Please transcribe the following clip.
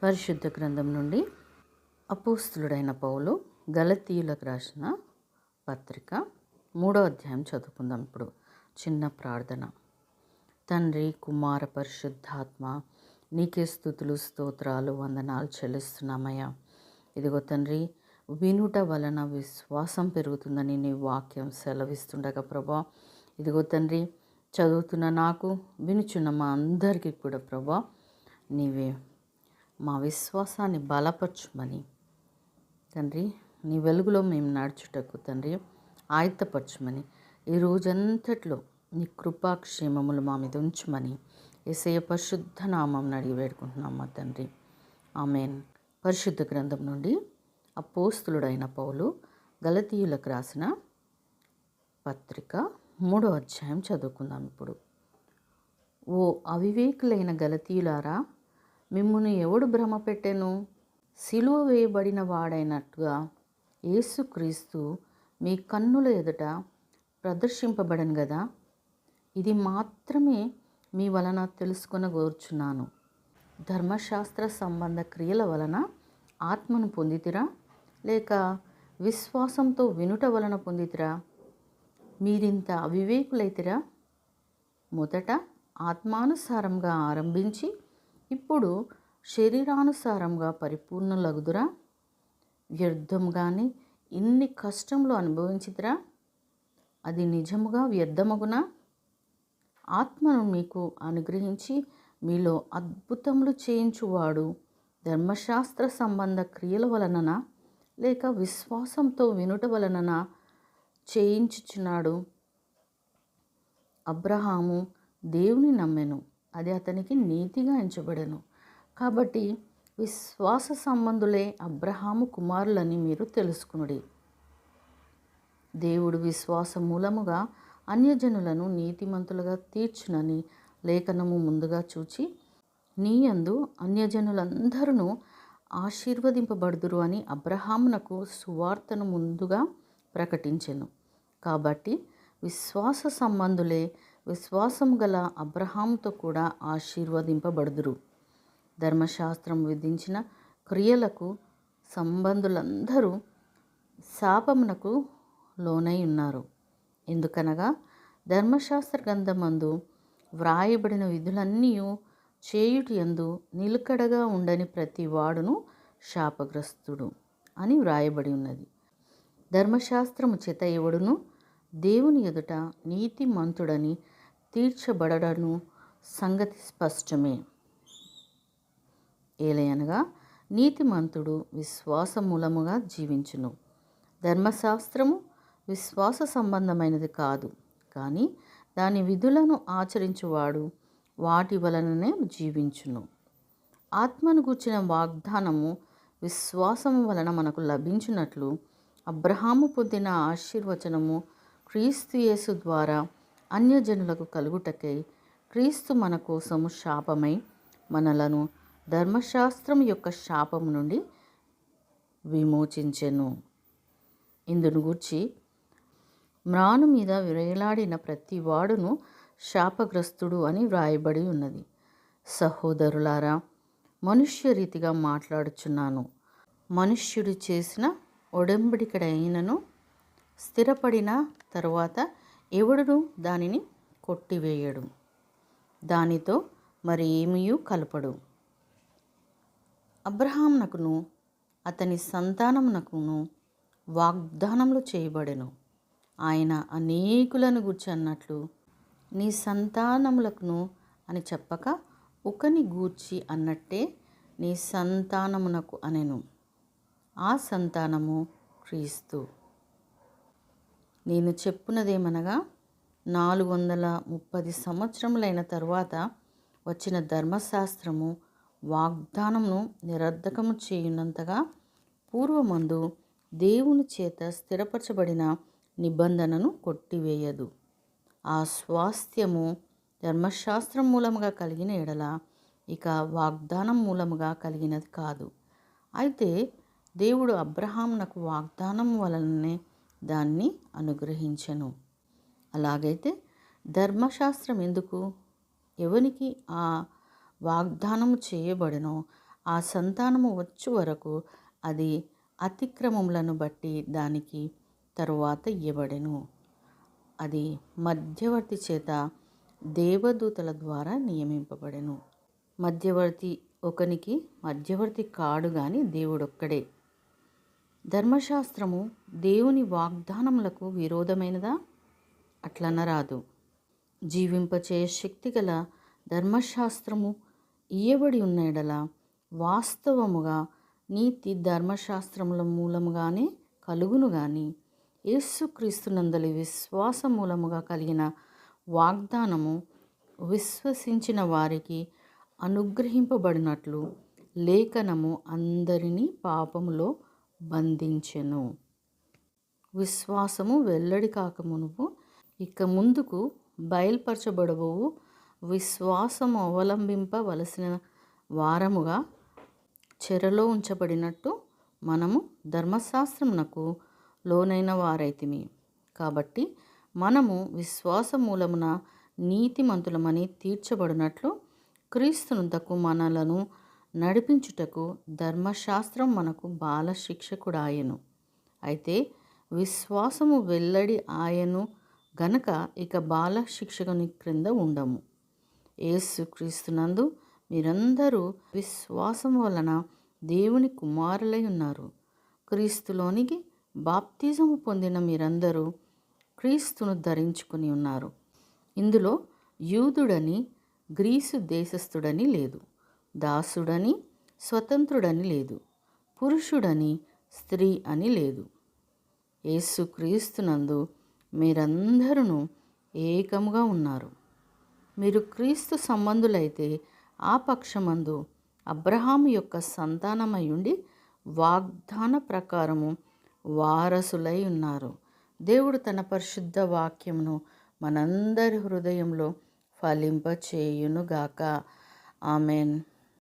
పరిశుద్ధ గ్రంథం నుండి అపోస్తులుడైన పౌలు గలతీయులకు రాసిన పత్రిక 3వ అధ్యాయం చదువుకుందాం. ఇప్పుడు చిన్న ప్రార్థన. తండ్రి, కుమార, పరిశుద్ధాత్మ, నీకే స్తుతులు, స్తోత్రాలు, వందనాలు చెల్లిస్తున్నామయ్యా. ఇదిగో తండ్రి, వినుట వలన విశ్వాసం పెరుగుతుందని నీ వాక్యం సెలవిస్తుండగా ప్రభా, ఇదిగో తండ్రి, చదువుతున్న నాకు, వినుచున్న మా అందరికీ కూడా ప్రభా, నీవే మా విశ్వాసాన్ని బలపరచుమని తండ్రి, నీ వెలుగులో మేము నడుచుటకు తండ్రి ఆయత్తపరచుమని, ఈ రోజంతట్లో నీ కృపాక్షేమములు మా మీద ఉంచుమని యేసయ్య పరిశుద్ధ నామం అడిగి వేడుకుంటున్నాం మా తండ్రి, ఆమేన్. పరిశుద్ధ గ్రంథం నుండి అపోస్తులుడైన పౌలు గలతీయులకు రాసిన పత్రిక 3వ అధ్యాయం చదువుకుందాం. ఇప్పుడు ఓ అవివేకులైన గలతీయులారా, మిమ్మును ఎవడు భ్రమ పెట్టెను? సిలువ వేయబడిన వాడైనట్టుగా యేసుక్రీస్తు మీ కన్నుల ఎదుట ప్రదర్శింపబడను గదా. ఇది మాత్రమే మీ వలన తెలుసుకొనగోరుచున్నాను. ధర్మశాస్త్ర సంబంధ క్రియల వలన ఆత్మను పొందితిరా, లేక విశ్వాసంతో వినుట వలన పొందితిరా? మీరింత అవివేకులైతిరా. మొదట ఆత్మానుసారంగా ఆరంభించి ఇప్పుడు శరీరానుసారంగా పరిపూర్ణులగుదురా? వ్యర్థంగానే ఇన్ని కష్టములు అనుభవించితిరా. అది నిజముగా వ్యర్థమగునా? ఆత్మను మీకు అనుగ్రహించి మీలో అద్భుతములు చేయించువాడు ధర్మశాస్త్ర సంబంధ క్రియల వలననా, లేక విశ్వాసంతో వినుట వలననా చేయించుచున్నాడు? అబ్రహాము దేవుని నమ్మెను, అది అతనికి నీతిగా ఎంచబడెను. కాబట్టి విశ్వాస సంబంధులే అబ్రహాము కుమారులని మీరు తెలుసుకునుడి. దేవుడు విశ్వాస మూలముగా అన్యజనులను నీతిమంతులుగా తీర్చునని లేఖనము ముందుగా చూచి, నీ యందు అన్యజనులందరూ ఆశీర్వదింపబడుదురు అని అబ్రహామునకు సువార్తను ముందుగా ప్రకటించెను. కాబట్టి విశ్వాస సంబంధులే విశ్వాసం గల అబ్రహాముతో కూడా ఆశీర్వదింపబడుదురు. ధర్మశాస్త్రం విధించిన క్రియలకు సంబంధులందరూ శాపమునకు లోనై ఉన్నారు. ఎందుకనగా ధర్మశాస్త్ర గ్రంథమందు వ్రాయబడిన విధులన్నీ చేయుటి యందు నిలకడగా ఉండని ప్రతి వాడును శాపగ్రస్తుడు అని వ్రాయబడి ఉన్నది. ధర్మశాస్త్రము చేత ఎవడును దేవుని ఎదుట నీతిమంతుడని తీర్చబడను సంగతి స్పష్టమే. ఏలయనగా నీతిమంతుడు విశ్వాస మూలముగా జీవించును. ధర్మశాస్త్రము విశ్వాస సంబంధమైనది కాదు, కానీ దాని విధులను ఆచరించువాడు వాటి వలననే జీవించును. ఆత్మను గూర్చిన వాగ్దానము విశ్వాసము వలన మనకు లభించినట్లు అబ్రహాము పొందిన ఆశీర్వచనము క్రీస్తు యేసు ద్వారా అన్యజనులకు కలుగుటకై క్రీస్తు మన కోసము శాపమై మనలను ధర్మశాస్త్రం యొక్క శాపము నుండి విమోచించెను. ఇందును గూర్చి మ్రాను మీద వేలాడిన ప్రతి వాడును శాపగ్రస్తుడు అని వ్రాయబడి ఉన్నది. సహోదరులారా, మనుష్య రీతిగా మాట్లాడుచున్నాను. మనుష్యుడు చేసిన ఒడంబడికడైనను స్థిరపడిన తరువాత ఎవడును దానిని కొట్టివేయడు, దానితో మరి ఏమీయూ కలపడు. అబ్రహామునకును అతని సంతానమునకును వాగ్దానములు చేయబడెను. ఆయన అనేకులను గూర్చి అన్నట్లు, నీ సంతానములకును అని చెప్పక ఒకని గూర్చి అన్నట్టే నీ సంతానమునకు అనెను. ఆ సంతానము క్రీస్తు. నేను చెప్పున్నదేమనగా, 430 సంవత్సరములైన తరువాత వచ్చిన ధర్మశాస్త్రము వాగ్దానమును నిరర్ధకము చేయునంతగా పూర్వమందు దేవుని చేత స్థిరపరచబడిన నిబంధనను కొట్టివేయదు. ఆ స్వాస్థ్యము ధర్మశాస్త్రం మూలముగా కలిగిన ఎడల ఇక వాగ్దానం మూలముగా కలిగినది కాదు. అయితే దేవుడు అబ్రహామునకు వాగ్దానం వలననే దాన్ని అనుగ్రహించెను. అలాగైతే ధర్మశాస్త్రం ఎందుకు? ఎవనికి ఆ వాగ్దానము చేయబడెనో ఆ సంతానము వచ్చు వరకు అది అతిక్రమములను బట్టి దానికి తరువాత ఇయ్యబడెను. అది మధ్యవర్తి చేత దేవదూతల ద్వారా నియమింపబడెను. మధ్యవర్తి ఒకనికి మధ్యవర్తి కాడు గాని దేవుడొక్కడే. ధర్మశాస్త్రము దేవుని వాగ్దానములకు విరోధమైనదా? అట్లనరాదు. జీవింపచే శక్తిగల ధర్మశాస్త్రము ఇయ్యబడి ఉన్న ఎడల వాస్తవముగా నీతి ధర్మశాస్త్రముల మూలముగానే కలుగును గాని యేసుక్రీస్తునందలి విశ్వాస మూలముగా కలిగిన వాగ్దానము విశ్వసించిన వారికి అనుగ్రహింపబడినట్లు లేఖనము అందరినీ పాపములో బంధించెను. విశ్వాసము వెల్లడి కాకమునుపు ఇక ముందుకు బయలుపరచబడబోవు విశ్వాసము అవలంబింపవలసిన వారముగా చెరలో ఉంచబడినట్టు మనము ధర్మశాస్త్రమునకు లోనైన వారైతిమి. కాబట్టి మనము విశ్వాస మూలమున నీతిమంతులమని తీర్చబడినట్లు క్రీస్తునందుకు మనలను నడిపించుటకు ధర్మశాస్త్రం మనకు బాల శిక్షకుడాయెను. అయితే విశ్వాసము వెల్లడి ఆయను గనక ఇక బాల శిక్షకుని క్రింద ఉండము. యేసుక్రీస్తునందు మీరందరూ విశ్వాసం వలన దేవుని కుమారులై ఉన్నారు. క్రీస్తులోనికి బాప్తిజము పొందిన మీరందరూ క్రీస్తును ధరించుకుని ఉన్నారు. ఇందులో యూదుడని గ్రీసు దేశస్థుడని లేదు, దాసుడని స్వతంత్రుడని లేదు, పురుషుడని స్త్రీ అని లేదు. యేసుక్రీస్తునందు మీరందరూ ఏకముగా ఉన్నారు. మీరు క్రీస్తు సంబంధులైతే ఆ పక్షమందు అబ్రహాము యొక్క సంతానమై ఉండి వాగ్దాన ప్రకారము వారసులై ఉన్నారు. దేవుడు తన పరిశుద్ధ వాక్యమును మనందరి హృదయంలో ఫలింపచేయునుగాక. ఆమెన్.